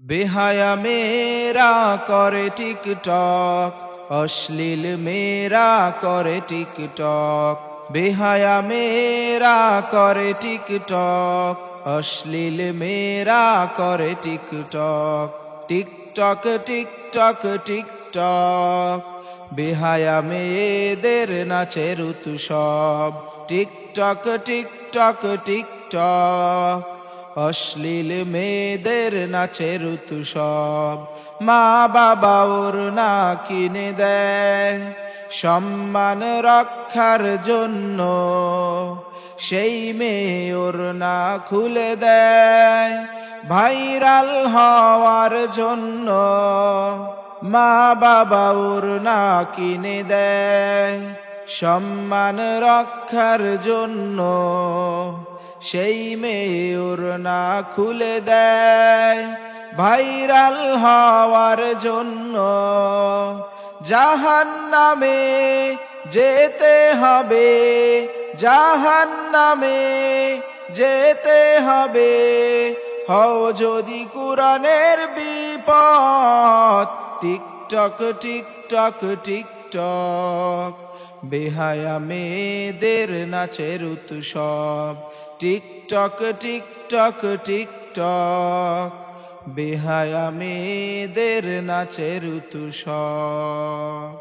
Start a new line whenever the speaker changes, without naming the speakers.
বেহায়া মেয়েরা করে টিকটক, অশ্লীল মেয়েরা করে টিকটক। বেহায়া মেয়েরা করে টিকটক, অশ্লীল মেয়েরা করে টিকটক। টিকটক টিকটক টিকটক, বেহায়া মেয়েদের নাচের উৎসব। টিকটক টিকটক টিকটক, অশ্লীল মেয়েদের নাচের উৎসব। মা বাবা ওর না কিনে দেয় সম্মান রক্ষার জন্য, সেই মেয়ে ওর না খুলে দেয় ভাইরাল হওয়ার জন্য। মা বাবা ওর না কিনে দেয় সম্মান রক্ষার জন্য, সেই মেয়ে ওর না খুলে দেয় ভাইরাল হওয়ার জন্য। জাহান্নামে যেতে হবে, জাহান্নামে যেতে হবে, হও যদি কুরআনের বিপদ। টিকটক টিকটক টিকটক, বেহায়া মেয়েদের নাচের উৎসব। টিকটক টিকটক টিকটক, বেহায়া মেয়েদের নাচের উৎসব।